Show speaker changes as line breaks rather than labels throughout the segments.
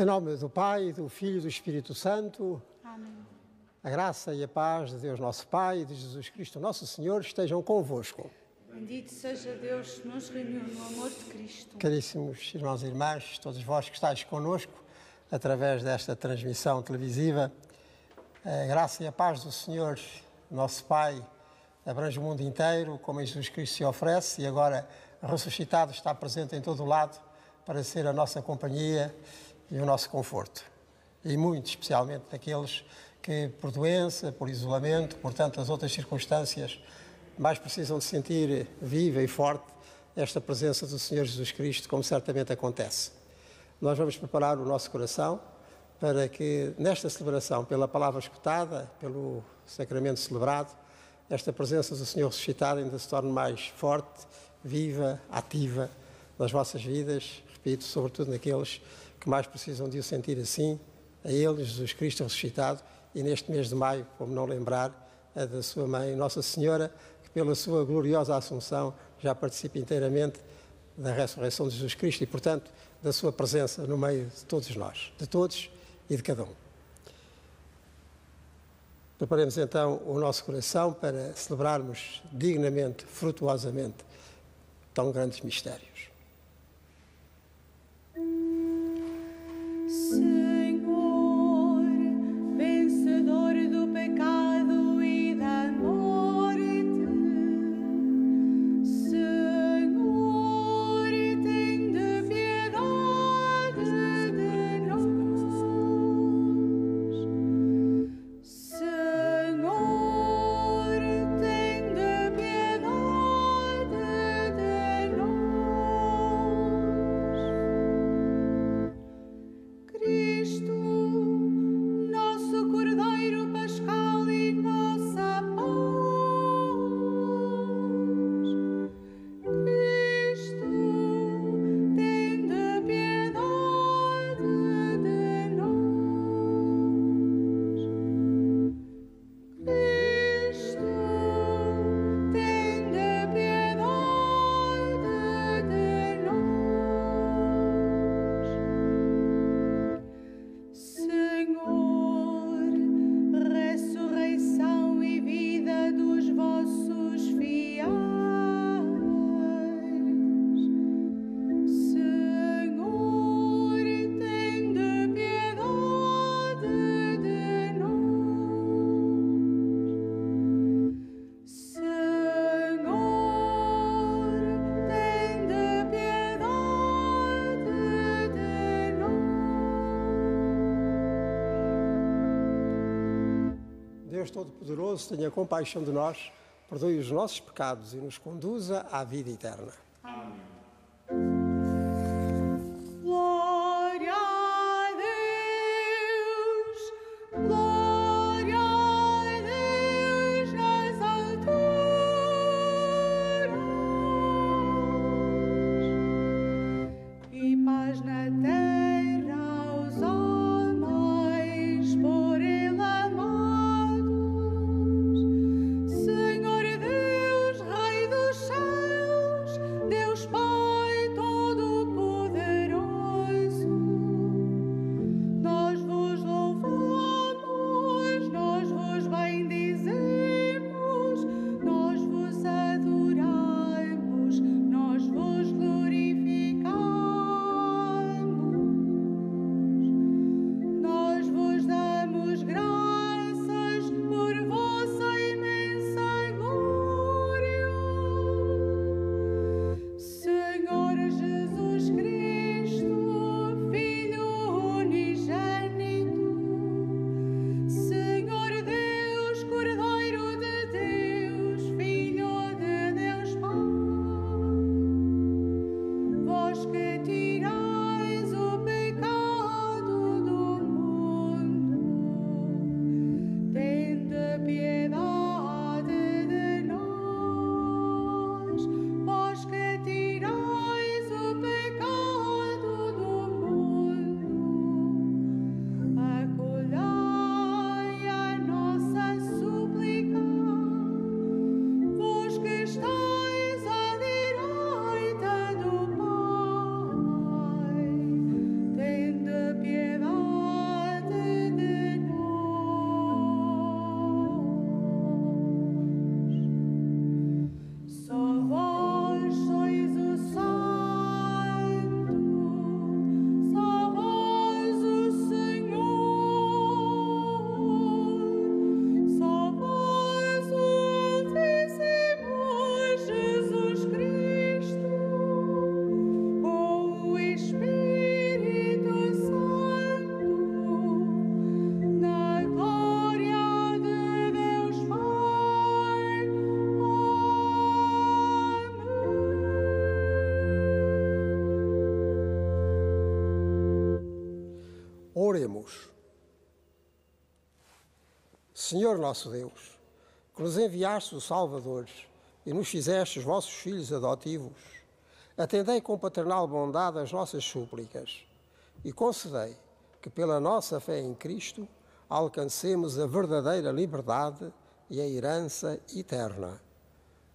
Em nome do Pai, do Filho e do Espírito Santo.
Amém.
A graça e a paz de Deus nosso Pai e de Jesus Cristo nosso Senhor estejam convosco.
Bendito seja Deus que nos reuniu no amor de Cristo.
Caríssimos irmãos e irmãs, todos vós que estáis connosco através desta transmissão televisiva, a graça e a paz do Senhor nosso Pai abrange o mundo inteiro, como em Jesus Cristo se oferece, e agora ressuscitado está presente em todo o lado para ser a nossa companhia e o nosso conforto. E muito especialmente daqueles que por doença, por isolamento, por tantas outras circunstâncias, mais precisam de sentir viva e forte esta presença do Senhor Jesus Cristo, como certamente acontece. Nós vamos preparar o nosso coração para que nesta celebração, pela palavra escutada, pelo sacramento celebrado, esta presença do Senhor ressuscitado ainda se torne mais forte, viva, ativa nas vossas vidas, repito, sobretudo naqueles que mais precisam de o sentir assim, a Ele, Jesus Cristo ressuscitado, e neste mês de maio, como não lembrar, a da sua mãe, Nossa Senhora, que pela sua gloriosa Assunção já participa inteiramente da ressurreição de Jesus Cristo e, portanto, da sua presença no meio de todos nós, de todos e de cada um. Preparemos então o nosso coração para celebrarmos dignamente, frutuosamente, tão grandes mistérios.
Senhor, vencedor do pecado e da morte, Senhor, tende piedade de nós. Senhor, tende piedade de nós. Cristo, nosso Cordeiro Pascal e nossa paz. Cristo, tende piedade de nós. Cristo, tende piedade de nós. Senhor, ressurreição e vida dos vossos fiéis. Senhor, tende piedade de nós. Senhor, tende piedade de nós.
Deus Todo-Poderoso, tenha compaixão de nós, perdoe os nossos pecados e nos conduza à vida eterna.
Glória a Deus, glória a Deus nas alturas e paz na terra aos homens por Ele amados. Senhor Deus, Rei dos céus,
Oremos. Senhor nosso Deus, que nos enviaste o Salvador e nos fizeste os vossos filhos adotivos, atendei com paternal bondade as nossas súplicas e concedei que, pela nossa fé em Cristo, alcancemos a verdadeira liberdade e a herança eterna.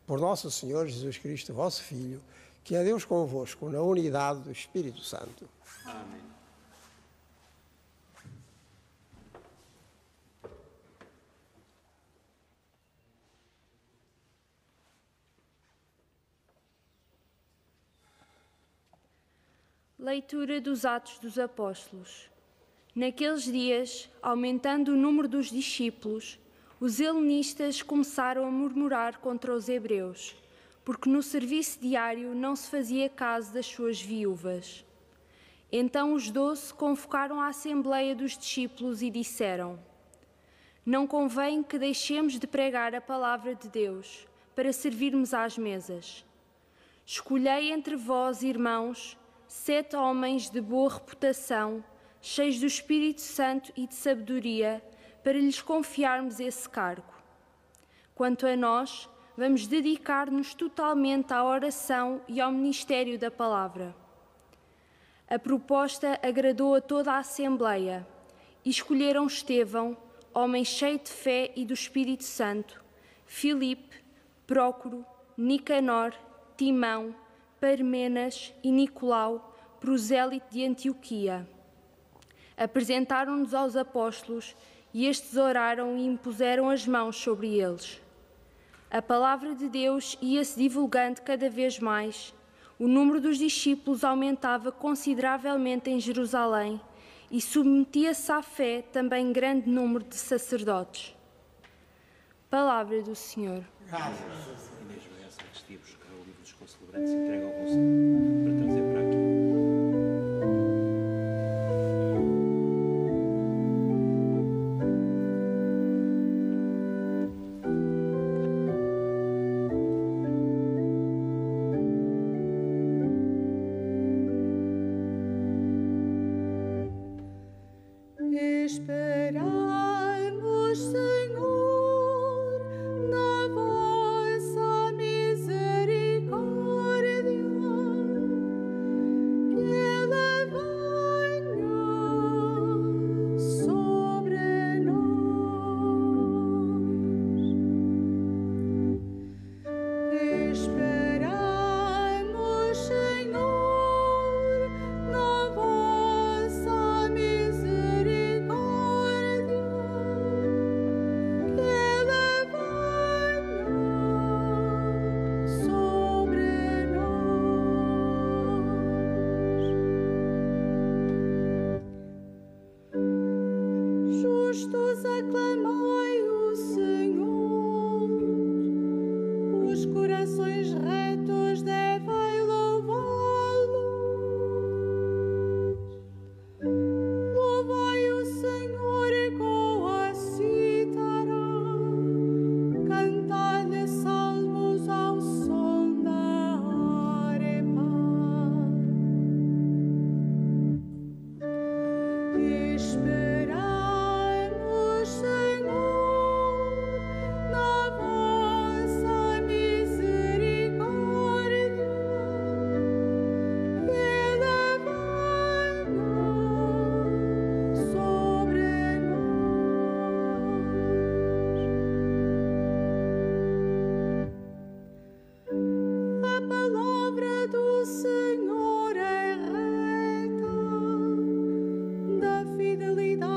Por nosso Senhor Jesus Cristo, vosso Filho, que é Deus convosco, na unidade do Espírito Santo.
Amém.
Leitura dos Atos dos Apóstolos. Naqueles dias, aumentando o número dos discípulos, os helenistas começaram a murmurar contra os hebreus, porque no serviço diário não se fazia caso das suas viúvas. Então os 12 convocaram a assembleia dos discípulos e disseram: Não convém que deixemos de pregar a palavra de Deus para servirmos às mesas. Escolhei entre vós, irmãos, 7 homens de boa reputação, cheios do Espírito Santo e de sabedoria, para lhes confiarmos esse cargo. Quanto a nós, vamos dedicar-nos totalmente à oração e ao ministério da palavra. A proposta agradou a toda a Assembleia e escolheram Estevão, homem cheio de fé e do Espírito Santo, Filipe, Prócoro, Nicanor, Timão, Parmenas e Nicolau, prosélito de Antioquia. Apresentaram-nos aos apóstolos e estes oraram e impuseram as mãos sobre eles. A palavra de Deus ia-se divulgando cada vez mais. O número dos discípulos aumentava consideravelmente em Jerusalém e submetia-se à fé também grande número de sacerdotes. Palavra do Senhor.
Graças.
Inês Bessa, que estive a buscar o livro dos concelebrantes, entrega ao conselho para trazer para aqui.
Esperamos, Senhor, na vossa misericórdia, que ela venha sobre nós. Esperamos, Senhor, na vossa misericórdia, que ela venha sobre nós. Justos aclamai o Senhor, os corações retos devem louvá-lo. Louvai o Senhor com a cítara, cantai-lhe salmos ao som da harpa. Esperamos, Senhor, na vossa misericórdia, que ela venha sobre nós. A palavra do Senhor é reta, da fidelidade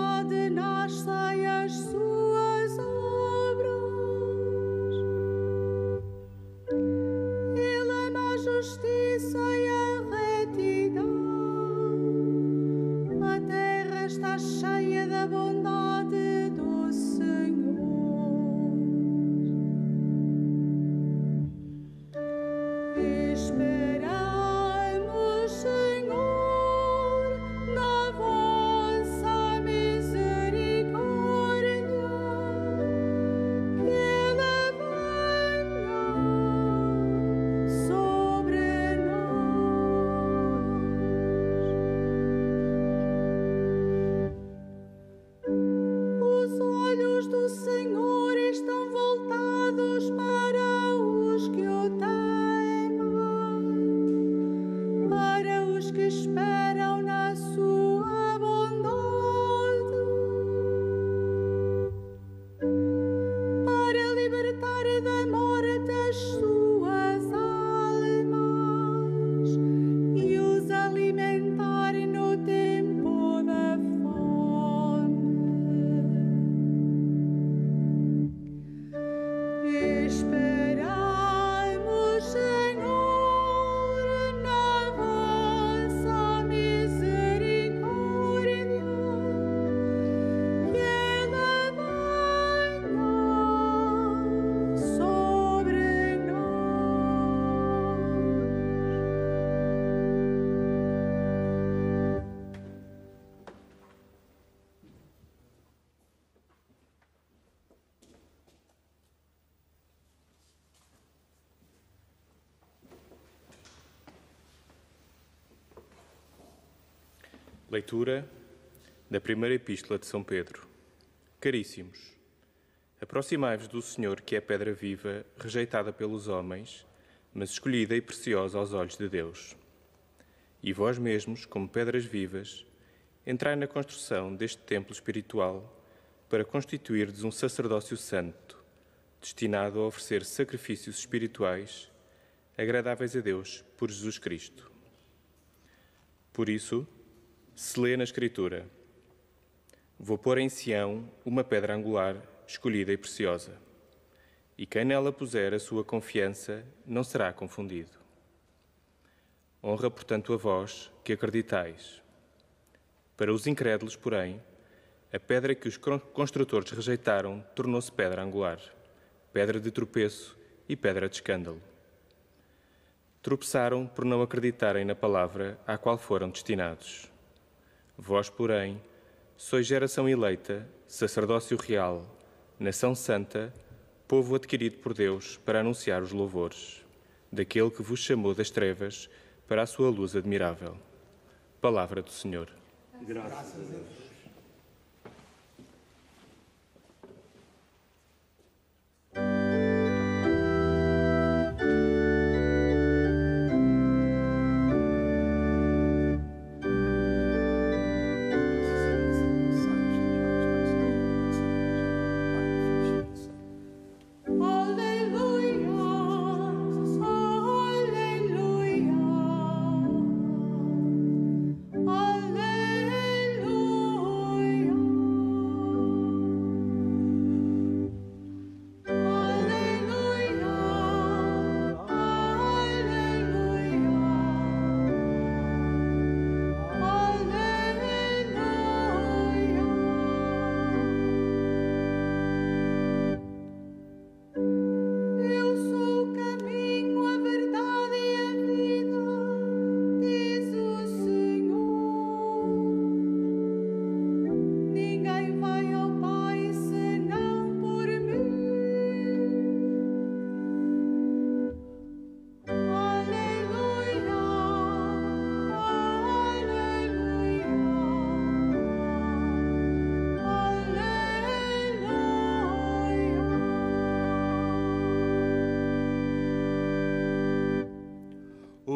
Leitura da primeira epístola de São Pedro. Caríssimos, aproximai-vos do Senhor, que é pedra viva, rejeitada pelos homens, mas escolhida e preciosa aos olhos de Deus. E vós mesmos, como pedras vivas, entrai na construção deste templo espiritual para constituirdes um sacerdócio santo, destinado a oferecer sacrifícios espirituais agradáveis a Deus por Jesus Cristo. Por isso, se lê na Escritura: vou pôr em Sião uma pedra angular, escolhida e preciosa, e quem nela puser a sua confiança não será confundido. Honra, portanto, a vós que acreditais. Para os incrédulos, porém, a pedra que os construtores rejeitaram tornou-se pedra angular, pedra de tropeço e pedra de escândalo. Tropeçaram por não acreditarem na palavra à qual foram destinados. Vós, porém, sois geração eleita, sacerdócio real, nação santa, povo adquirido por Deus para anunciar os louvores daquele que vos chamou das trevas para a sua luz admirável. Palavra do Senhor.
Graças a Deus.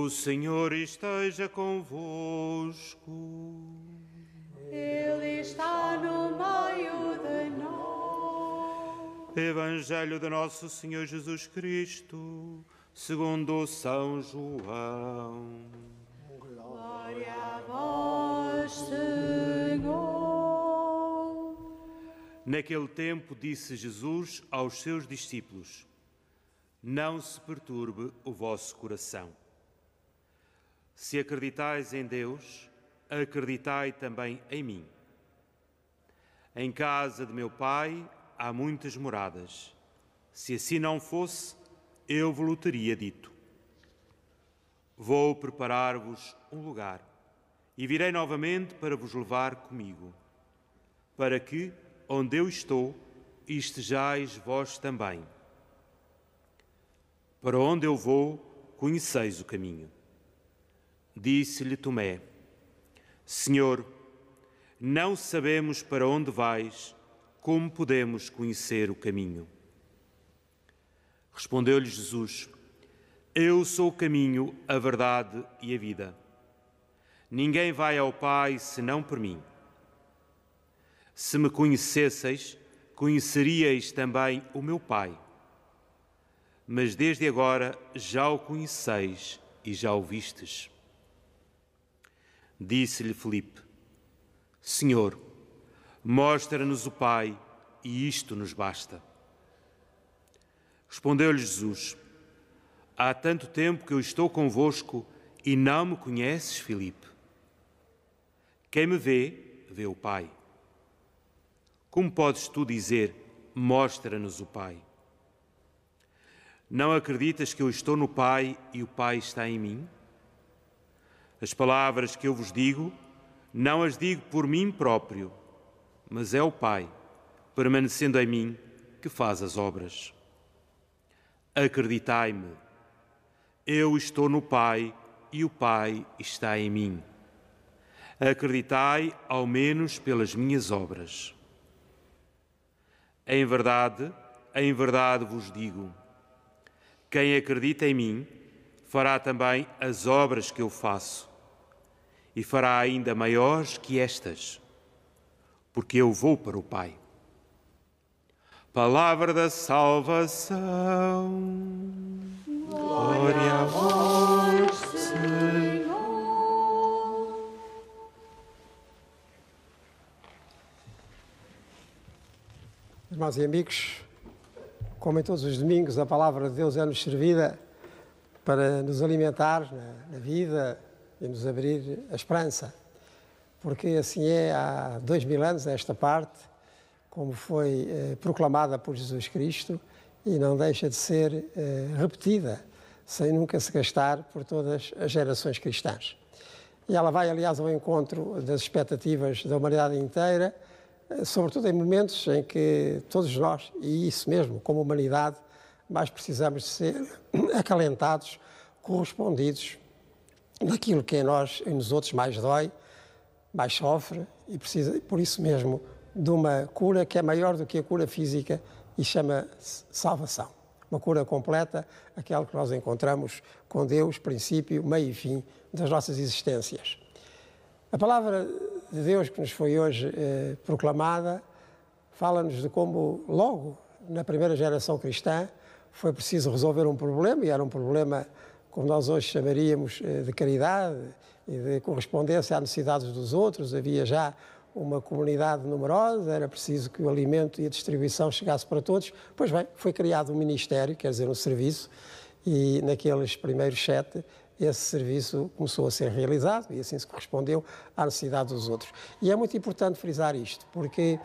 O Senhor esteja convosco.
Ele está no meio de nós.
Evangelho de Nosso Senhor Jesus Cristo, segundo São João.
Glória a vós, Senhor.
Naquele tempo disse Jesus aos seus discípulos: não se perturbe o vosso coração. Se acreditais em Deus, acreditai também em mim. Em casa de meu Pai há muitas moradas. Se assim não fosse, eu vos teria dito. Vou preparar-vos um lugar e virei novamente para vos levar comigo, para que, onde eu estou, estejais vós também. Para onde eu vou, conheceis o caminho. Disse-lhe Tomé: Senhor, não sabemos para onde vais, como podemos conhecer o caminho? Respondeu-lhe Jesus: Eu sou o caminho, a verdade e a vida. Ninguém vai ao Pai senão por mim. Se me conhecesseis, conheceríeis também o meu Pai. Mas desde agora já o conheceis e já o vistes. Disse-lhe Filipe: Senhor, mostra-nos o Pai, e isto nos basta. Respondeu-lhe Jesus: Há tanto tempo que eu estou convosco e não me conheces, Filipe. Quem me vê, vê o Pai. Como podes tu dizer: mostra-nos o Pai? Não acreditas que eu estou no Pai e o Pai está em mim? As palavras que eu vos digo, não as digo por mim próprio, mas é o Pai, permanecendo em mim, que faz as obras. Acreditai-me, eu estou no Pai e o Pai está em mim. Acreditai, ao menos pelas minhas obras. Em verdade vos digo, quem acredita em mim fará também as obras que eu faço, e fará ainda maiores que estas, porque eu vou para o Pai. Palavra da salvação. Glória a vós, Senhor.
Irmãos e amigos, como em todos os domingos, a palavra de Deus é-nos servida para nos alimentar na vida e nos abrir a esperança. Porque assim é há 2000 anos, esta parte, como foi proclamada por Jesus Cristo, e não deixa de ser repetida, sem nunca se gastar por todas as gerações cristãs. E ela vai, aliás, ao encontro das expectativas da humanidade inteira, sobretudo em momentos em que todos nós, e isso mesmo, como humanidade, mais precisamos de ser acalentados, correspondidos naquilo que em nós e nos outros mais dói, mais sofre, e precisa, por isso mesmo, de uma cura que é maior do que a cura física e chama-se salvação. Uma cura completa, aquela que nós encontramos com Deus, princípio, meio e fim das nossas existências. A palavra de Deus que nos foi hoje proclamada fala-nos de como, logo na primeira geração cristã, foi preciso resolver um problema, e era um problema, como nós hoje chamaríamos, de caridade e de correspondência às necessidades dos outros. Havia já uma comunidade numerosa, era preciso que o alimento e a distribuição chegasse para todos. Pois bem, foi criado um ministério, quer dizer, um serviço, e naqueles primeiros 7, esse serviço começou a ser realizado e assim se correspondeu à necessidade dos outros. E é muito importante frisar isto, porque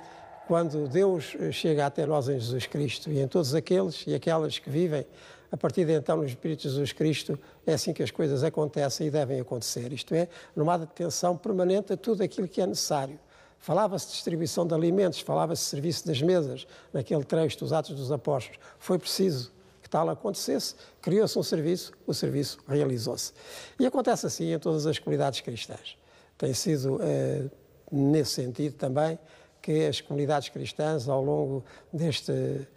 quando Deus chega até nós em Jesus Cristo e em todos aqueles e aquelas que vivem a partir de então no Espírito de Jesus Cristo, é assim que as coisas acontecem e devem acontecer. Isto é, numa atenção permanente a tudo aquilo que é necessário. Falava-se de distribuição de alimentos, falava-se de serviço das mesas, naquele trecho dos Atos dos Apóstolos. Foi preciso que tal acontecesse, criou-se um serviço, o serviço realizou-se. E acontece assim em todas as comunidades cristãs. Tem sido nesse sentido também que as comunidades cristãs, ao longo deste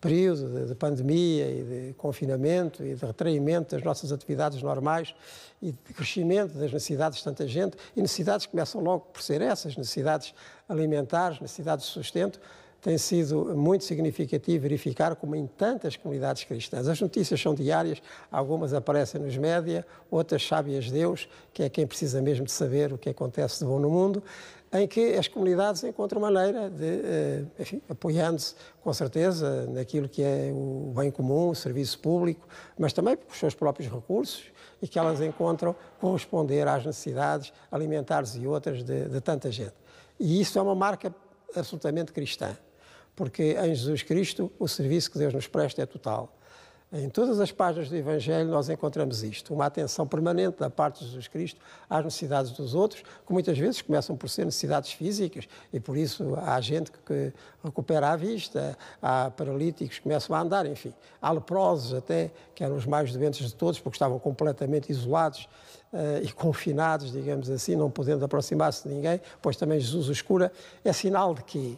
período de pandemia e de confinamento e de retraimento das nossas atividades normais e de crescimento das necessidades de tanta gente, e necessidades que começam logo por ser essas, necessidades alimentares, necessidades de sustento, tem sido muito significativo verificar como em tantas comunidades cristãs. As notícias são diárias, algumas aparecem nos média, outras sabe-as Deus, que é quem precisa mesmo de saber o que acontece de bom no mundo, em que as comunidades encontram maneira de, enfim, apoiando-se com certeza naquilo que é o bem comum, o serviço público, mas também com os seus próprios recursos, e que elas encontram corresponder às necessidades alimentares e outras de tanta gente. E isso é uma marca absolutamente cristã, porque em Jesus Cristo o serviço que Deus nos presta é total. Em todas as páginas do Evangelho nós encontramos isto, uma atenção permanente da parte de Jesus Cristo às necessidades dos outros, que muitas vezes começam por ser necessidades físicas, e por isso há gente que recupera a vista, há paralíticos que começam a andar, enfim. Há leprosos até, que eram os mais doentes de todos, porque estavam completamente isolados e confinados, digamos assim, não podendo aproximar-se de ninguém, pois também Jesus os cura. É sinal de quê?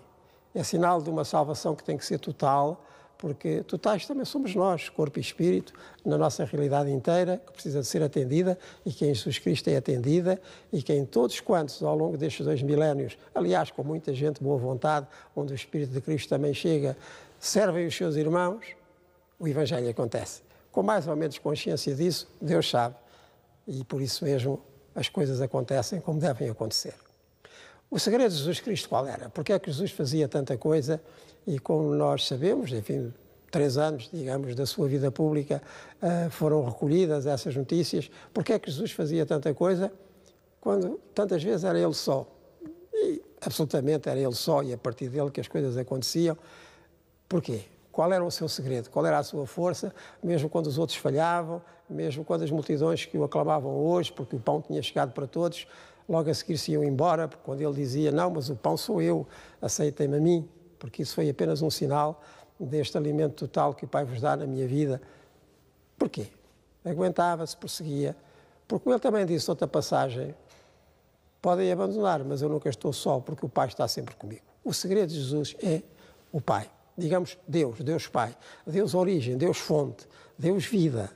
É sinal de uma salvação que tem que ser total, porque totais também somos nós, corpo e espírito, na nossa realidade inteira, que precisa de ser atendida e que em Jesus Cristo é atendida, e que em todos quantos, ao longo destes 2 milénios, aliás, com muita gente de boa vontade, onde o Espírito de Cristo também chega, servem os seus irmãos, o Evangelho acontece. Com mais ou menos consciência disso, Deus sabe, e por isso mesmo as coisas acontecem como devem acontecer. O segredo de Jesus Cristo qual era? Porque é que Jesus fazia tanta coisa? E como nós sabemos, enfim, 3 anos, digamos, da sua vida pública foram recolhidas essas notícias. Porque é que Jesus fazia tanta coisa quando tantas vezes era ele só? E absolutamente era ele só, e a partir dele que as coisas aconteciam. Porquê? Qual era o seu segredo? Qual era a sua força? Mesmo quando os outros falhavam, mesmo quando as multidões que o aclamavam hoje, porque o pão tinha chegado para todos, logo a seguir se iam embora, porque quando ele dizia, não, mas o pão sou eu, aceitem-me a mim, porque isso foi apenas um sinal deste alimento total que o Pai vos dá na minha vida. Porquê? Aguentava-se, prosseguia, porque ele também disse outra passagem, podem abandonar, mas eu nunca estou só, porque o Pai está sempre comigo. O segredo de Jesus é o Pai. Digamos Deus, Deus Pai, Deus origem, Deus fonte, Deus vida.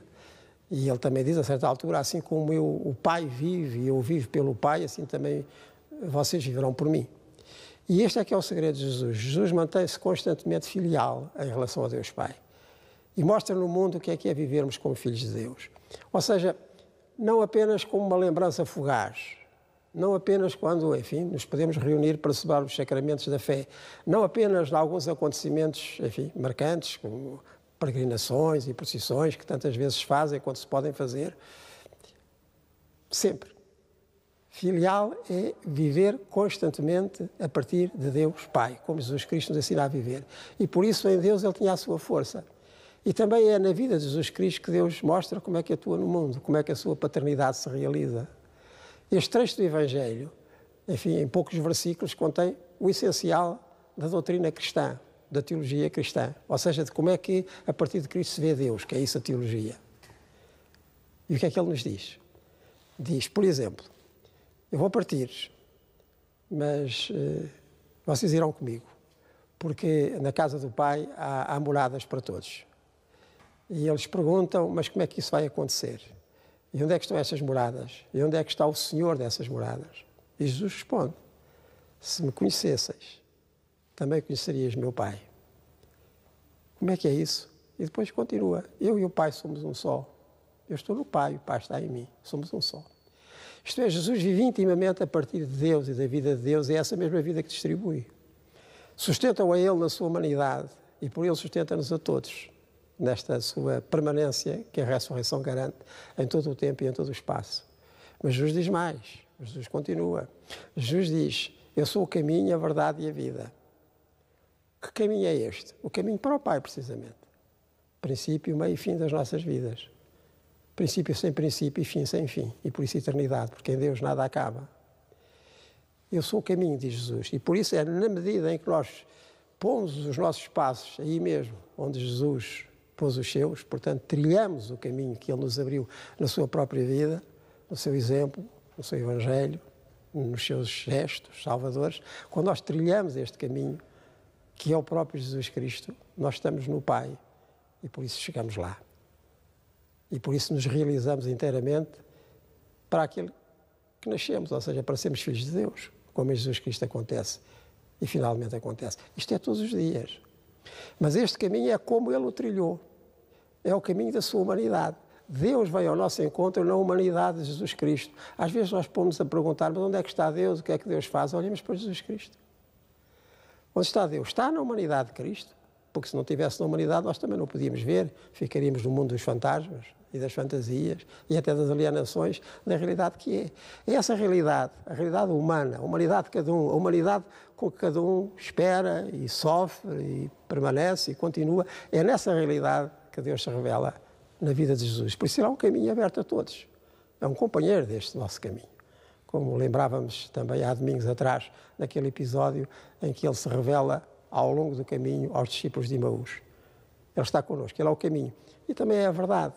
E ele também diz a certa altura, assim como o Pai vive e eu vivo pelo Pai, assim também vocês viverão por mim. E este é que é o segredo de Jesus. Jesus mantém-se constantemente filial em relação a Deus Pai. E mostra no mundo o que é vivermos como filhos de Deus. Ou seja, não apenas como uma lembrança fugaz, não apenas quando, enfim, nos podemos reunir para celebrar os sacramentos da fé, não apenas em alguns acontecimentos, enfim, marcantes, como peregrinações e procissões que tantas vezes se fazem quando se podem fazer. Sempre. Filial é viver constantemente a partir de Deus Pai, como Jesus Cristo nos ensina a viver. E por isso em Deus ele tinha a sua força. E também é na vida de Jesus Cristo que Deus mostra como é que atua no mundo, como é que a sua paternidade se realiza. Este trecho do Evangelho, enfim, em poucos versículos, contém o essencial da doutrina cristã, da teologia cristã. Ou seja, de como é que a partir de Cristo se vê Deus, que é isso a teologia. E o que é que ele nos diz? Diz, por exemplo, eu vou partir, mas vocês irão comigo, porque na casa do Pai há moradas para todos. E eles perguntam, mas como é que isso vai acontecer? E onde é que estão essas moradas? E onde é que está o Senhor dessas moradas? E Jesus responde, se me conhecesseis, também conhecerias meu Pai. Como é que é isso? E depois continua, eu e o Pai somos um só. Eu estou no Pai, o Pai está em mim, somos um só. Isto é, Jesus vive intimamente a partir de Deus e da vida de Deus, e é essa mesma vida que distribui. Sustenta-o a Ele na sua humanidade e por Ele sustenta-nos a todos, nesta sua permanência que a ressurreição garante em todo o tempo e em todo o espaço. Mas Jesus diz mais, Jesus continua. Jesus diz, eu sou o caminho, a verdade e a vida. Que caminho é este? O caminho para o Pai, precisamente. Princípio, meio e fim das nossas vidas. Princípio sem princípio e fim sem fim. E por isso eternidade, porque em Deus nada acaba. Eu sou o caminho, diz Jesus. E por isso é na medida em que nós pomos os nossos passos aí mesmo, onde Jesus pôs os seus, portanto, trilhamos o caminho que Ele nos abriu na sua própria vida, no seu exemplo, no seu Evangelho, nos seus gestos salvadores. Quando nós trilhamos este caminho, que é o próprio Jesus Cristo, nós estamos no Pai e por isso chegamos lá. E por isso nos realizamos inteiramente para aquele que nascemos, ou seja, para sermos filhos de Deus, como em Jesus Cristo acontece e finalmente acontece. Isto é todos os dias. Mas este caminho é como Ele o trilhou. É o caminho da sua humanidade. Deus veio ao nosso encontro na humanidade de Jesus Cristo. Às vezes nós pomos a perguntar, mas onde é que está Deus? O que é que Deus faz? Olhemos para Jesus Cristo. Onde está Deus? Está na humanidade de Cristo. Porque se não estivesse na humanidade, nós também não podíamos ver. Ficaríamos no mundo dos fantasmas e das fantasias e até das alienações da realidade que é. É essa realidade, a realidade humana, a humanidade de cada um, a humanidade com que cada um espera e sofre e permanece e continua. É nessa realidade que Deus se revela na vida de Jesus. Por isso, ele é um caminho aberto a todos. É um companheiro deste nosso caminho. Como lembrávamos também há domingos atrás, naquele episódio em que ele se revela ao longo do caminho aos discípulos de Emaús. Ele está connosco, ele é o caminho. E também é a verdade,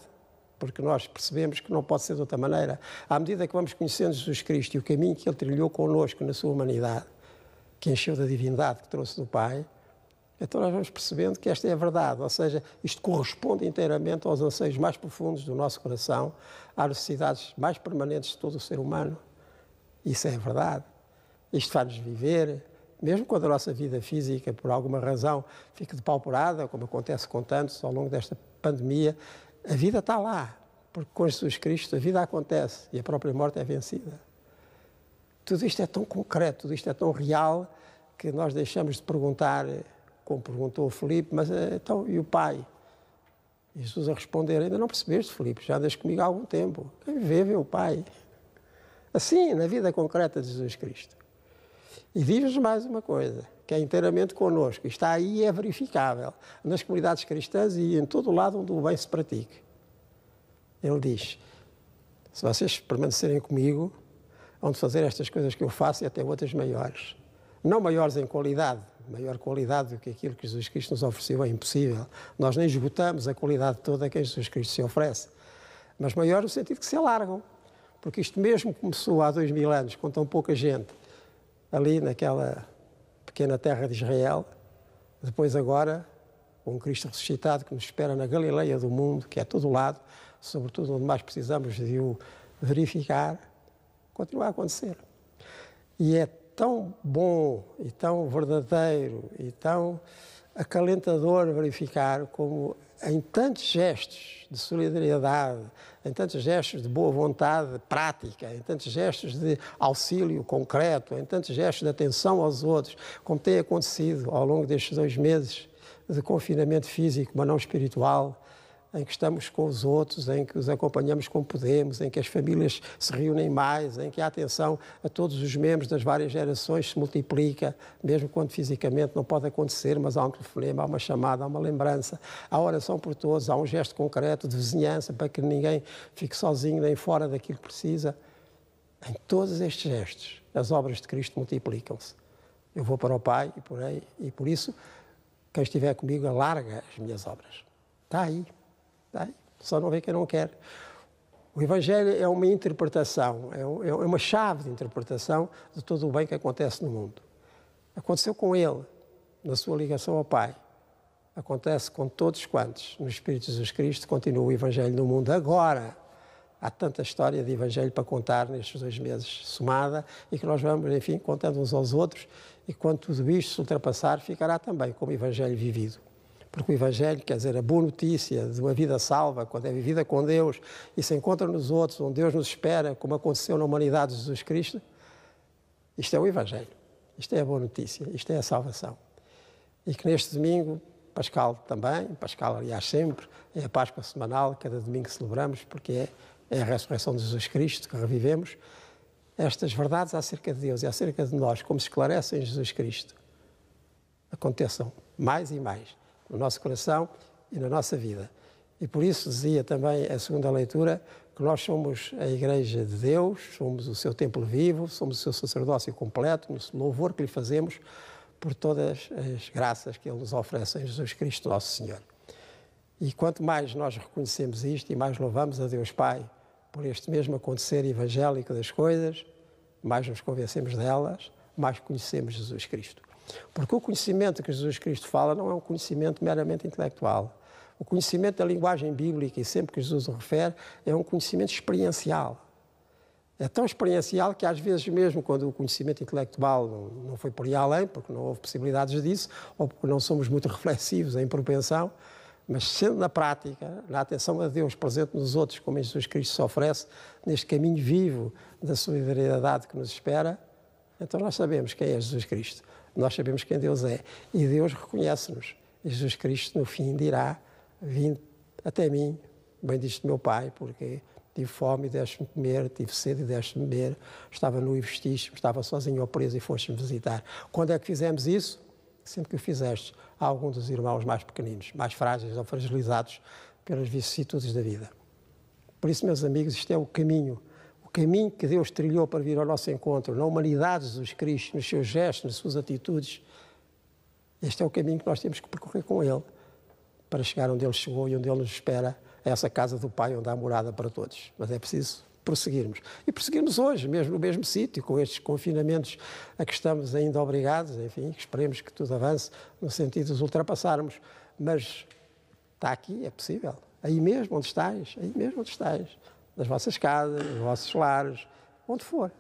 porque nós percebemos que não pode ser de outra maneira. À medida que vamos conhecendo Jesus Cristo e o caminho que ele trilhou connosco na sua humanidade, que encheu da divindade que trouxe do Pai, então nós vamos percebendo que esta é a verdade, ou seja, isto corresponde inteiramente aos anseios mais profundos do nosso coração, às necessidades mais permanentes de todo o ser humano. Isso é a verdade. Isto faz-nos viver, mesmo quando a nossa vida física, por alguma razão, fica depauperada, como acontece com tantos ao longo desta pandemia, a vida está lá, porque com Jesus Cristo a vida acontece e a própria morte é vencida. Tudo isto é tão concreto, tudo isto é tão real, que nós deixamos de perguntar, como perguntou o Filipe, mas então, e o Pai? E Jesus a responder, ainda não percebeste, Filipe, já andas comigo há algum tempo. Quem vê o Pai. Assim, na vida concreta de Jesus Cristo. E diz-nos mais uma coisa, que é inteiramente connosco, está aí e é verificável, nas comunidades cristãs e em todo o lado onde o bem se pratique. Ele diz, se vocês permanecerem comigo, vão fazer estas coisas que eu faço e até outras maiores. Não maiores em qualidade, maior qualidade do que aquilo que Jesus Cristo nos ofereceu é impossível. Nós nem esgotamos a qualidade toda que Jesus Cristo se oferece. Mas maior no sentido que se alargam. porque isto mesmo começou há 2000 anos, com tão pouca gente, ali naquela pequena terra de Israel, depois agora, com um Cristo ressuscitado que nos espera na Galileia do mundo, que é todo o lado, sobretudo onde mais precisamos de o verificar, continua a acontecer. E é tão bom e tão verdadeiro e tão acalentador verificar como em tantos gestos de solidariedade, em tantos gestos de boa vontade prática, em tantos gestos de auxílio concreto, em tantos gestos de atenção aos outros, como tem acontecido ao longo destes 2 meses de confinamento físico, mas não espiritual, em que estamos com os outros, em que os acompanhamos como podemos, em que as famílias se reúnem mais, em que a atenção a todos os membros das várias gerações se multiplica, mesmo quando fisicamente não pode acontecer, mas há um telefonema, há uma chamada, há uma lembrança, há oração por todos, há um gesto concreto de vizinhança para que ninguém fique sozinho nem fora daquilo que precisa. Em todos estes gestos, as obras de Cristo multiplicam-se. Eu vou para o Pai e por aí, e por isso, quem estiver comigo alarga as minhas obras. Está aí. Só não vê quem não quer. O Evangelho é uma interpretação, é uma chave de interpretação de todo o bem que acontece no mundo. Aconteceu com ele, na sua ligação ao Pai. Acontece com todos quantos, no Espírito de Jesus Cristo, continua o Evangelho no mundo. Agora, há tanta história de Evangelho para contar nestes 2 meses, somada, e que nós vamos, enfim, contando uns aos outros, e quando tudo isto se ultrapassar, ficará também como Evangelho vivido. Porque o Evangelho, quer dizer, a boa notícia de uma vida salva, quando é vivida com Deus e se encontra nos outros, onde Deus nos espera, como aconteceu na humanidade de Jesus Cristo, isto é o Evangelho, isto é a boa notícia, isto é a salvação. E que neste domingo, Pascal também, Pascal aliás sempre, é a Páscoa semanal, cada domingo que celebramos, porque é a ressurreição de Jesus Cristo que revivemos, estas verdades acerca de Deus e acerca de nós, como se esclarecem em Jesus Cristo, aconteçam mais e mais no nosso coração e na nossa vida. E por isso dizia também a segunda leitura que nós somos a Igreja de Deus, somos o seu templo vivo, somos o seu sacerdócio completo, no louvor que lhe fazemos por todas as graças que ele nos oferece em Jesus Cristo, nosso Senhor. E quanto mais nós reconhecemos isto e mais louvamos a Deus Pai por este mesmo acontecer evangélico das coisas, mais nos convencemos delas, mais conhecemos Jesus Cristo. Porque o conhecimento que Jesus Cristo fala não é um conhecimento meramente intelectual. O conhecimento da linguagem bíblica, e sempre que Jesus o refere, é um conhecimento experiencial. É tão experiencial que às vezes mesmo quando o conhecimento intelectual não foi por aí além, porque não houve possibilidades disso, ou porque não somos muito reflexivos em propensão, mas sendo na prática, na atenção a Deus presente nos outros, como Jesus Cristo se oferece, neste caminho vivo da solidariedade que nos espera, então nós sabemos quem é Jesus Cristo. Nós sabemos quem Deus é. E Deus reconhece-nos. E Jesus Cristo, no fim, dirá: vinde até mim, bendito meu Pai, porque tive fome e deste-me comer, tive sede e deste-me beber, estava nu e vestiste-me, estava sozinho ou preso e foste-me visitar. Quando é que fizemos isso? Sempre que o fizeste a algum dos irmãos mais pequeninos, mais frágeis ou fragilizados pelas vicissitudes da vida. Por isso, meus amigos, isto é o caminho que Deus trilhou para vir ao nosso encontro, na humanidade de Jesus Cristo, nos seus gestos, nas suas atitudes. Este é o caminho que nós temos que percorrer com Ele, para chegar onde Ele chegou e onde Ele nos espera, a essa casa do Pai, onde há morada para todos. Mas é preciso prosseguirmos. E prosseguirmos hoje, mesmo no mesmo sítio, com estes confinamentos a que estamos ainda obrigados, enfim, esperemos que tudo avance no sentido de os ultrapassarmos. Mas está aqui, é possível. Aí mesmo onde estás, nas vossas casas, nos vossos lares, onde for,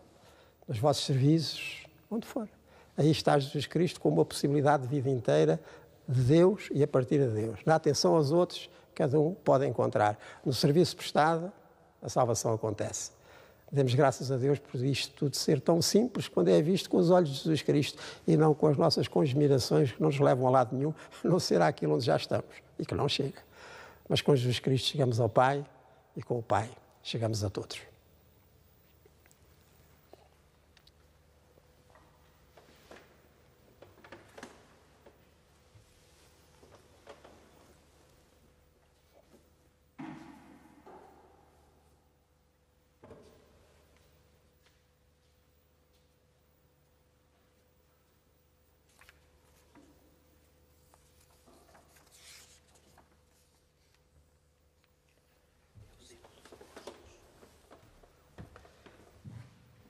nos vossos serviços, onde for. Aí está Jesus Cristo com uma possibilidade de vida inteira de Deus e a partir de Deus. Na atenção aos outros, cada um pode encontrar. No serviço prestado, a salvação acontece. Demos graças a Deus por isto tudo ser tão simples quando é visto com os olhos de Jesus Cristo e não com as nossas conmirações que não nos levam a lado nenhum, a não ser àquilo onde já estamos e que não chega. Mas com Jesus Cristo chegamos ao Pai e com o Pai chegamos a todos.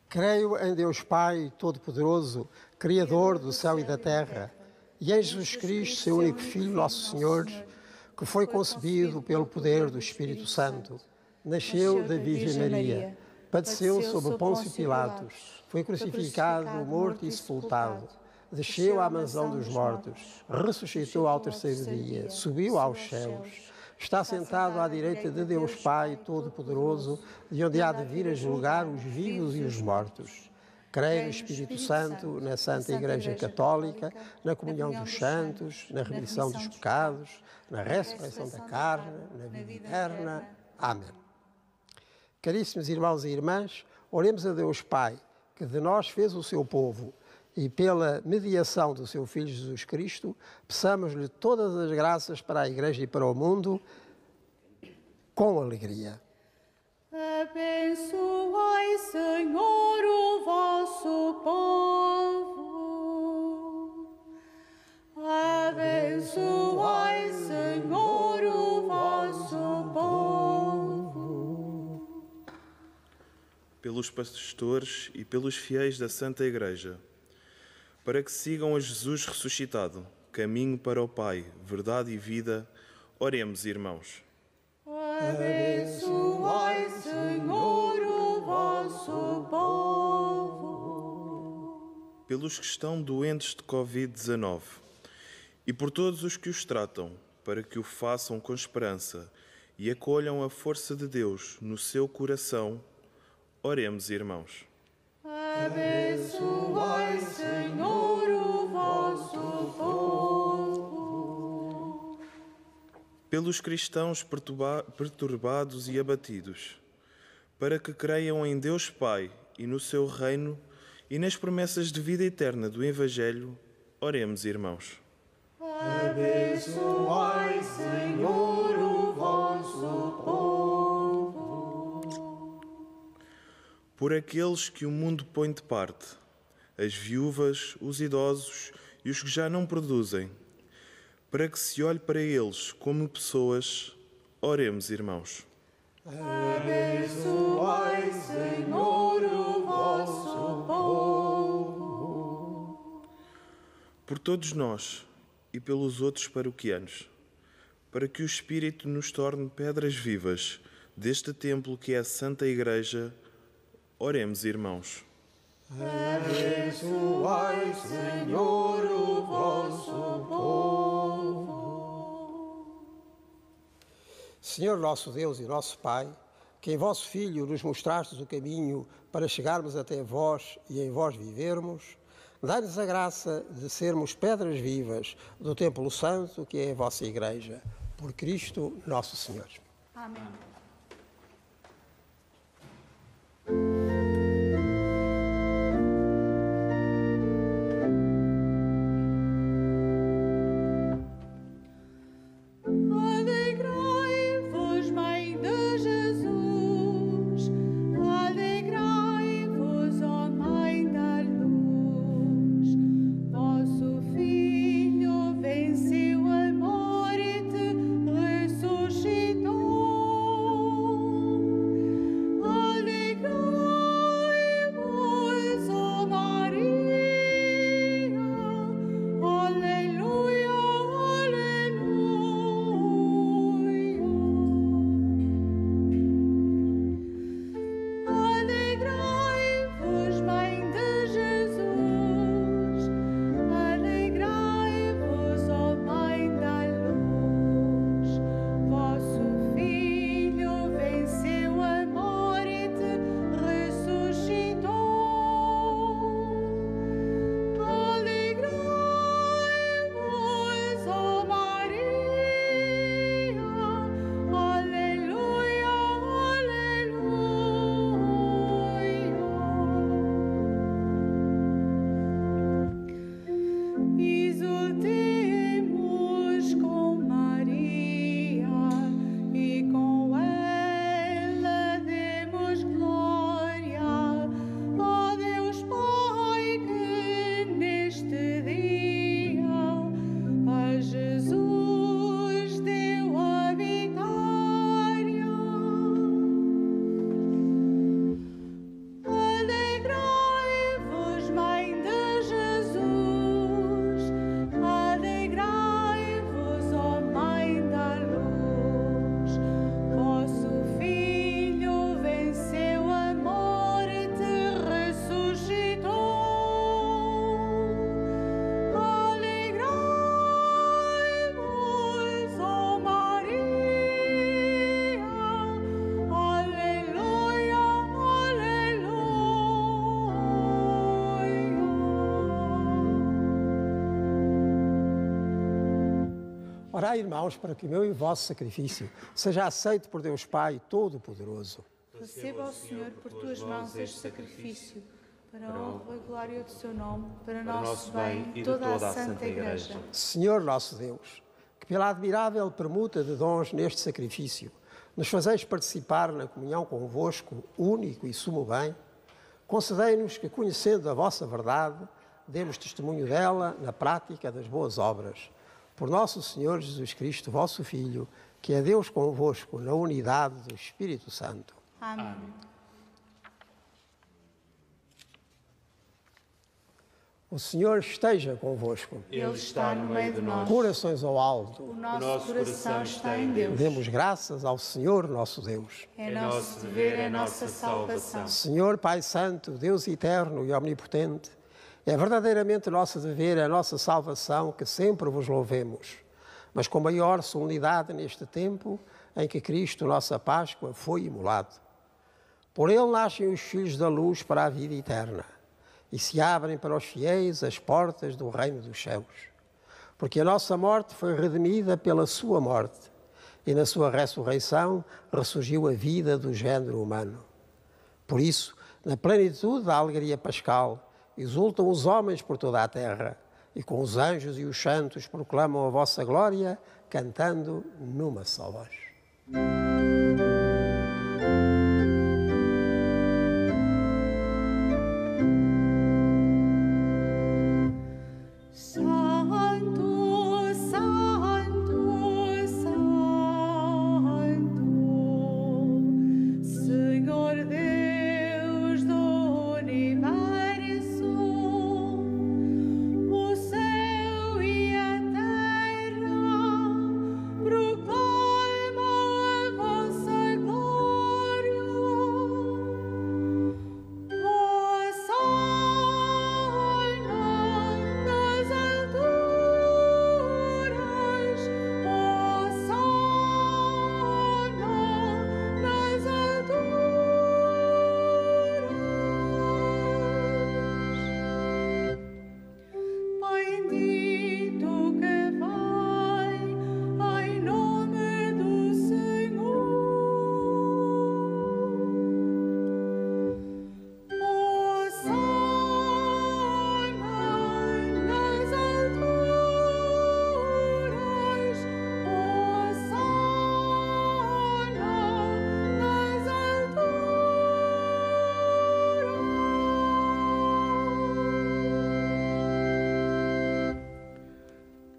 Creio em Deus Pai Todo-Poderoso, Criador do céu e da terra, e em Jesus Cristo, seu único Filho, nosso Senhor, que foi concebido pelo poder do Espírito Santo. Nasceu da Virgem Maria, padeceu sob Pôncio Pilatos, foi crucificado, morto e sepultado, desceu à mansão dos mortos, ressuscitou ao terceiro dia, subiu aos céus, está sentado à direita de Deus Pai Todo-Poderoso, de onde há de vir a julgar os vivos e os mortos. Creio no Espírito Santo, na Santa Igreja Católica, na comunhão dos santos, na remissão dos pecados, na ressurreição da carne, na vida eterna. Amém. Caríssimos irmãos e irmãs, oremos a Deus Pai, que de nós fez o seu povo, e pela mediação do seu Filho Jesus Cristo, peçamos-lhe todas as graças para a Igreja e para o mundo, com alegria.
Abençoai, Senhor, o vosso povo. Abençoai, Senhor, o vosso povo.
Pelos pastores e pelos fiéis da Santa Igreja, para que sigam a Jesus ressuscitado, caminho para o Pai, verdade e vida, oremos, irmãos.
Abençoai, Senhor, o vosso povo.
Pelos que estão doentes de Covid-19 e por todos os que os tratam, para que o façam com esperança e acolham a força de Deus no seu coração, oremos, irmãos.
Abençoai, Senhor, o vosso povo.
Pelos cristãos perturbados e abatidos, para que creiam em Deus Pai e no seu reino e nas promessas de vida eterna do Evangelho, oremos, irmãos.
Abençoai, Senhor, o vosso povo.
Por aqueles que o mundo põe de parte, as viúvas, os idosos e os que já não produzem, para que se olhe para eles como pessoas, oremos, irmãos.
Abençoai, Senhor, o vosso povo.
Por todos nós e pelos outros paroquianos, para que o Espírito nos torne pedras vivas deste templo que é a Santa Igreja, oremos, irmãos.
Abençoai, Senhor, o vosso povo.
Senhor nosso Deus e nosso Pai, que em vosso Filho nos mostrastes o caminho para chegarmos até vós e em vós vivermos, dai-nos a graça de sermos pedras vivas do Templo Santo que é a vossa Igreja. Por Cristo nosso Senhor.
Amém. Alegrai-vos, Mãe de Jesus, alegrai-vos, ó Mãe da Luz. Vosso Filho venceu a morte, ressuscitou.
Orai, irmãos, para que o meu e o vosso sacrifício seja aceito por Deus Pai Todo-Poderoso.
Receba ao Senhor por tuas mãos este sacrifício, para a honra e glória do seu nome, para nosso bem e toda a Santa Igreja.
Senhor nosso Deus, que pela admirável permuta de dons neste sacrifício, nos fazeis participar na comunhão convosco, único e sumo bem, concedei-nos que, conhecendo a vossa verdade, demos testemunho dela na prática das boas obras. Por nosso Senhor Jesus Cristo, vosso Filho, que é Deus convosco na unidade do Espírito Santo.
Amém.
O Senhor esteja convosco.
Ele está no meio de nós.
Corações ao alto.
O nosso coração está em Deus.
Demos graças ao Senhor nosso Deus.
É nosso dever, é nossa salvação.
Senhor Pai Santo, Deus eterno e omnipotente, é verdadeiramente nosso dever, é nossa salvação que sempre vos louvemos, mas com maior solenidade neste tempo em que Cristo, nossa Páscoa, foi imolado. Por ele nascem os filhos da luz para a vida eterna e se abrem para os fiéis as portas do reino dos céus. Porque a nossa morte foi redimida pela sua morte e na sua ressurreição ressurgiu a vida do género humano. Por isso, na plenitude da alegria pascal, exultam os homens por toda a terra e com os anjos e os santos proclamam a vossa glória, cantando numa só voz.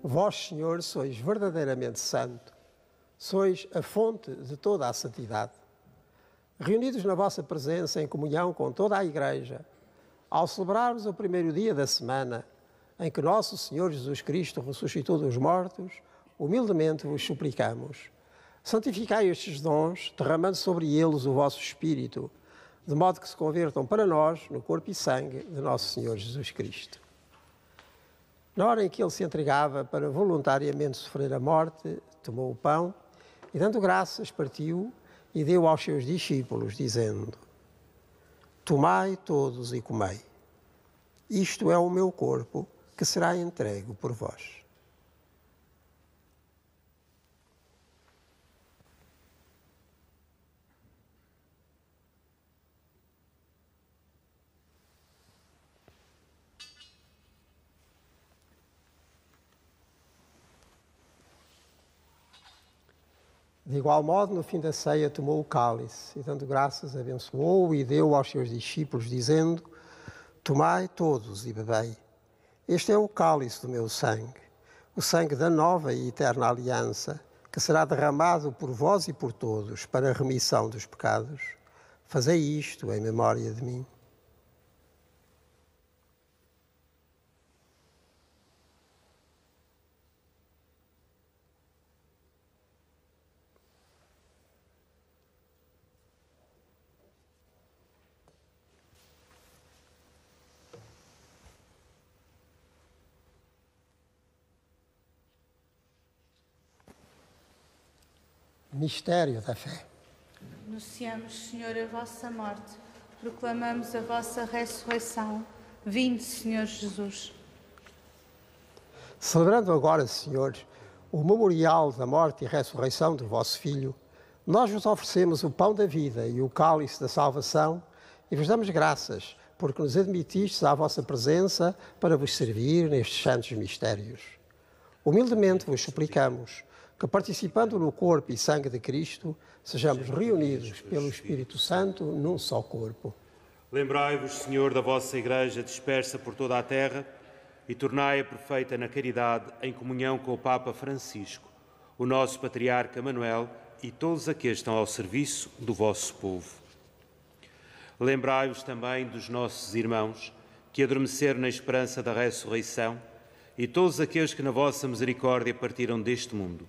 Vós, Senhor, sois verdadeiramente santo, sois a fonte de toda a santidade. Reunidos na vossa presença em comunhão com toda a Igreja, ao celebrarmos o primeiro dia da semana em que nosso Senhor Jesus Cristo ressuscitou dos mortos, humildemente vos suplicamos. Santificai estes dons, derramando sobre eles o vosso Espírito, de modo que se convertam para nós no corpo e sangue de nosso Senhor Jesus Cristo. Na hora em que ele se entregava para voluntariamente sofrer a morte, tomou o pão e, dando graças, partiu e deu aos seus discípulos, dizendo: Tomai todos e comei. Isto é o meu corpo, que será entregue por vós. De igual modo, no fim da ceia, tomou o cálice e, dando graças, abençoou e deu aos seus discípulos, dizendo: Tomai todos e bebei. Este é o cálice do meu sangue, o sangue da nova e eterna aliança, que será derramado por vós e por todos para a remissão dos pecados. Fazei isto em memória de mim. Mistério da fé.
Anunciamos, Senhor, a vossa morte, proclamamos a vossa ressurreição. Vinde, Senhor Jesus.
Celebrando agora, Senhor, o memorial da morte e ressurreição do vosso Filho, nós vos oferecemos o pão da vida e o cálice da salvação e vos damos graças, porque nos admitistes à vossa presença para vos servir nestes santos mistérios. Humildemente vos suplicamos que, participando no corpo e sangue de Cristo, sejamos reunidos pelo Espírito Santo num só corpo.
Lembrai-vos, Senhor, da vossa Igreja dispersa por toda a terra e tornai-a perfeita na caridade, em comunhão com o Papa Francisco, o nosso Patriarca Manuel e todos aqueles que estão ao serviço do vosso povo. Lembrai-vos também dos nossos irmãos que adormeceram na esperança da ressurreição e todos aqueles que na vossa misericórdia partiram deste mundo.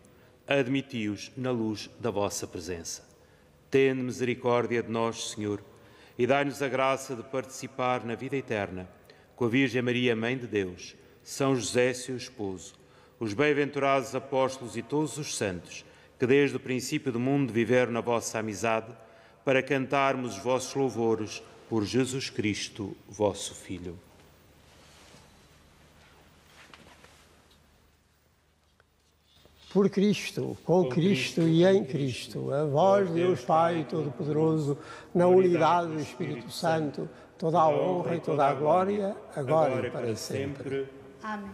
Admiti-os na luz da vossa presença. Tende misericórdia de nós, Senhor, e dai-nos a graça de participar na vida eterna com a Virgem Maria, Mãe de Deus, São José, seu esposo, os bem-aventurados apóstolos e todos os santos, que desde o princípio do mundo viveram na vossa amizade, para cantarmos os vossos louvores por Jesus Cristo, vosso Filho.
Por Cristo, com Cristo e em Cristo, a vós, Deus Pai Todo-Poderoso, na unidade do Espírito Santo, toda a honra e toda a glória, agora e para sempre.
Amém.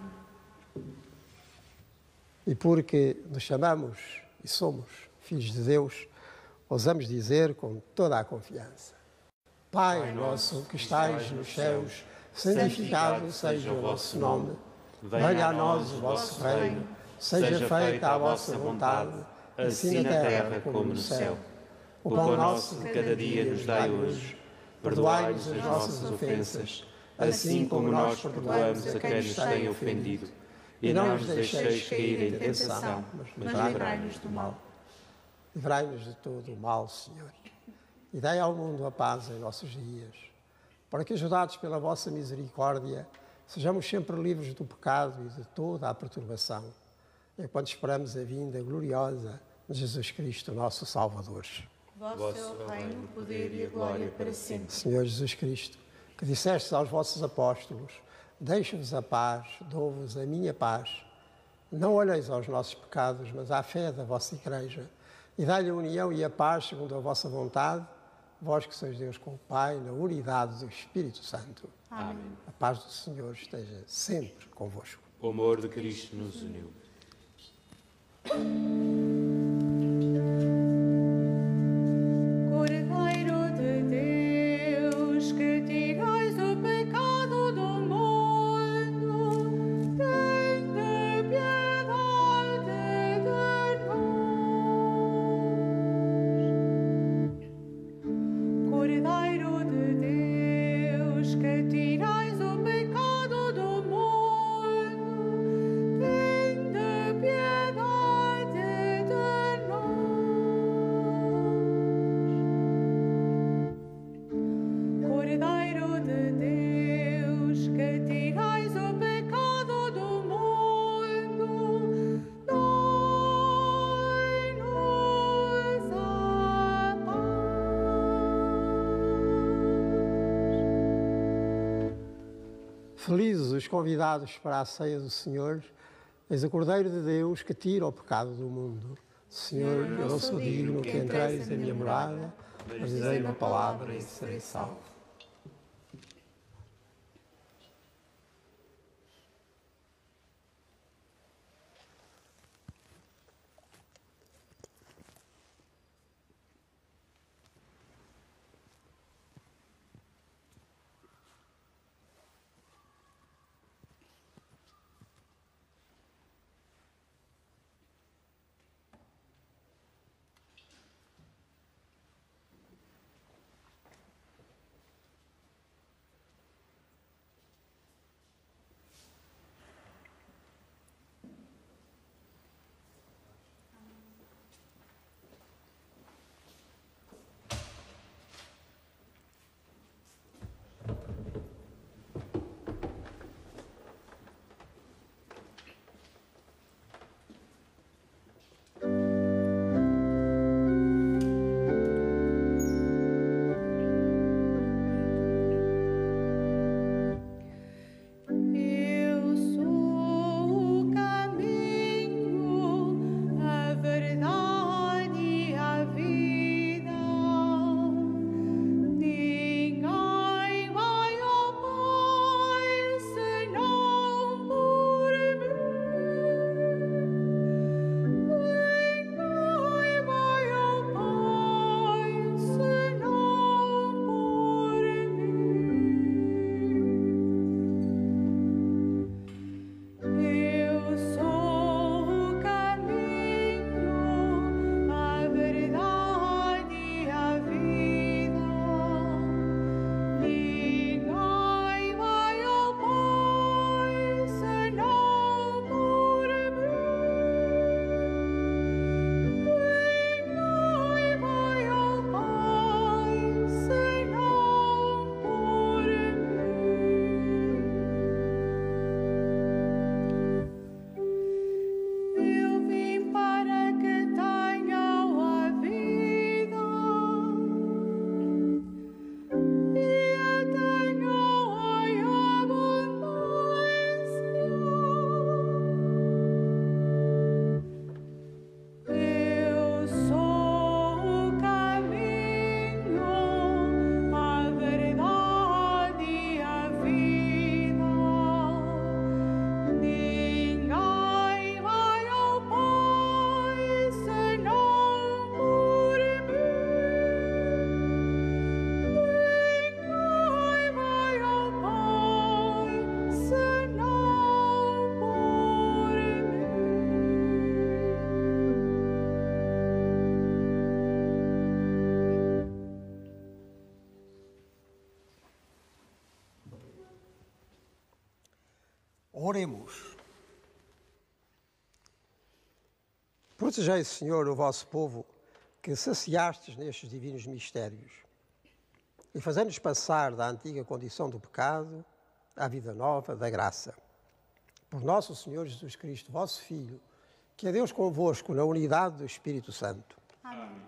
E porque nos chamamos e somos filhos de Deus, ousamos dizer com toda a confiança: Pai nosso que estais nos céus, santificado seja o vosso nome. Venha a nós o vosso reino. Seja feita a vossa vontade, assim na terra como no céu. O pão nosso de cada dia nos dai hoje. Perdoai-nos as nossas ofensas, assim como nós perdoamos a quem nos tem ofendido. E não nos deixeis cair em tentação, mas livrai-nos do mal. Livrai-nos de todo o mal, Senhor. E dai ao mundo a paz em nossos dias, para que, ajudados pela vossa misericórdia, sejamos sempre livres do pecado e de toda a perturbação, enquanto esperamos a vinda gloriosa de Jesus Cristo, nosso Salvador.
Vosso é o reino, o poder e a glória para sempre.
Senhor Jesus Cristo, que dissestes aos vossos apóstolos: deixo-vos a paz, dou-vos a minha paz. Não olheis aos nossos pecados, mas à fé da vossa Igreja, e dai-lhe a união e a paz segundo a vossa vontade, vós que sois Deus com o Pai, na unidade do Espírito Santo.
Amém.
A paz do Senhor esteja sempre convosco.
O amor de Cristo nos uniu.
Cordeiro de Deus, que tirais o pecado do mundo, tende piedade de nós. Cordeiro de Deus, que tirais o pecado do mundo, tende piedade de nós. Cordeiro de Deus, que tirais o pecado do mundo, dai-nos a paz.
Felizes os convidados para a ceia do Senhor. Eis o Cordeiro de Deus que tira o pecado do mundo. Senhor, eu não sou digno que entreis em minha morada, mas dizei uma palavra e serei salvo. Oremos. Protegei, Senhor, o vosso povo, que saciastes nestes divinos mistérios, e fazei-nos passar da antiga condição do pecado à vida nova da graça. Por nosso Senhor Jesus Cristo, vosso Filho, que é Deus convosco na unidade do Espírito Santo.
Amém.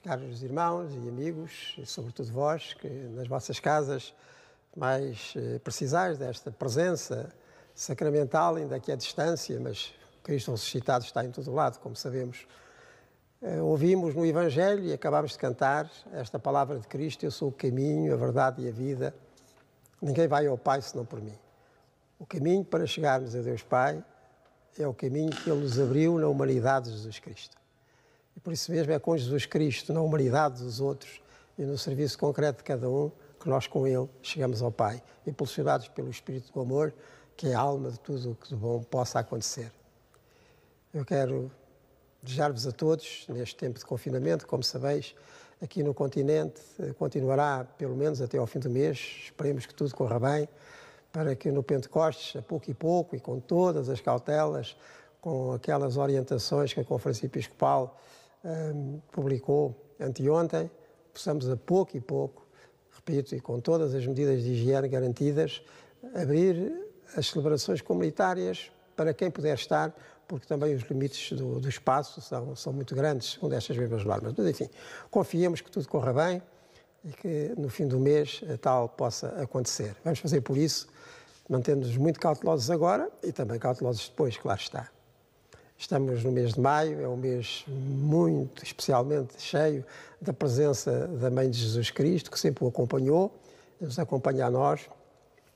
Caros irmãos e amigos, e sobretudo vós, que nas vossas casas mais precisais desta presença sacramental, ainda que à distância, mas Cristo ressuscitado está em todo o lado, como sabemos. Ouvimos no Evangelho e acabámos de cantar esta palavra de Cristo: eu sou o caminho, a verdade e a vida. Ninguém vai ao Pai senão por mim. O caminho para chegarmos a Deus Pai é o caminho que Ele nos abriu na humanidade de Jesus Cristo. E por isso mesmo é com Jesus Cristo, na humanidade dos outros e no serviço concreto de cada um, que nós com Ele chegamos ao Pai, impulsionados pelo Espírito do Amor, que é a alma de tudo o que de bom possa acontecer. Eu quero desejar-vos a todos, neste tempo de confinamento, como sabeis, aqui no continente, continuará pelo menos até ao fim do mês, esperemos que tudo corra bem, para que no Pentecostes, a pouco e com todas as cautelas, com aquelas orientações que a Conferência Episcopal publicou anteontem, possamos a pouco e pouco, repito, e com todas as medidas de higiene garantidas, abrir as celebrações comunitárias para quem puder estar, porque também os limites do espaço são muito grandes, segundo estas mesmas normas. Mas, enfim, confiemos que tudo corra bem e que no fim do mês tal possa acontecer. Vamos fazer por isso, mantendo-nos muito cautelosos agora e também cautelosos depois, claro está. Estamos no mês de maio, é um mês muito especialmente cheio da presença da Mãe de Jesus Cristo, que sempre o acompanhou e nos acompanha a nós.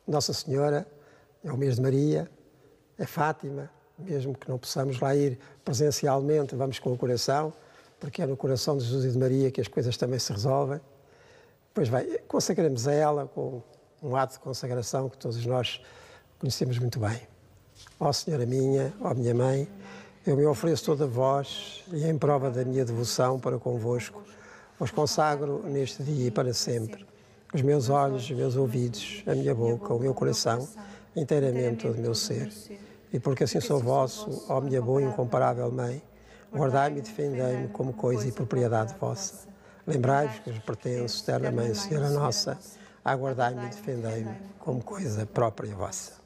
Nossa Senhora, é o mês de Maria, é Fátima. Mesmo que não possamos lá ir presencialmente, vamos com o coração, porque é no coração de Jesus e de Maria que as coisas também se resolvem. Depois consagramos a ela com um ato de consagração que todos nós conhecemos muito bem. Ó Senhora minha, ó minha Mãe, eu me ofereço toda a vós e em prova da minha devoção para convosco, vos consagro neste dia e para sempre os meus olhos, os meus ouvidos, a minha boca, o meu coração, inteiramente todo o meu ser. E porque assim sou vosso, ó minha boa e incomparável Mãe, guardai-me e defendei-me como coisa e propriedade vossa. Lembrai-vos que vos pertenço, eterna Mãe, Senhora nossa, aguardai-me e defendei-me como coisa própria vossa.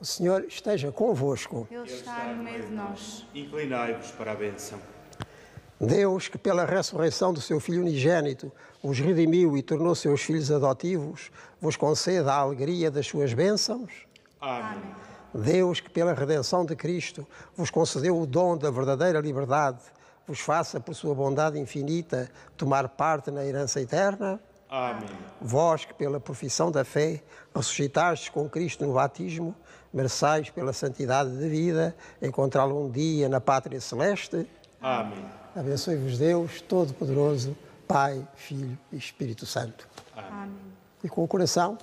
O Senhor esteja convosco.
Ele está no meio de nós.
Inclinai-vos para a bênção.
Deus, que pela ressurreição do seu Filho unigênito os redimiu e tornou seus filhos adotivos, vos conceda a alegria das suas bênçãos.
Amém.
Deus, que pela redenção de Cristo vos concedeu o dom da verdadeira liberdade, vos faça, por sua bondade infinita, tomar parte na herança eterna.
Amém.
Vós, que pela profissão da fé ressuscitastes com Cristo no batismo, mereçais pela santidade de vida encontrá-lo um dia na pátria celeste.
Amém.
Abençoe-vos Deus Todo-Poderoso, Pai, Filho e Espírito Santo.
Amém.
E com o coração,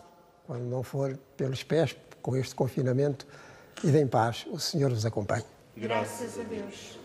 quando não for pelos pés, com este confinamento, e em paz, o Senhor vos acompanhe.
Graças a Deus.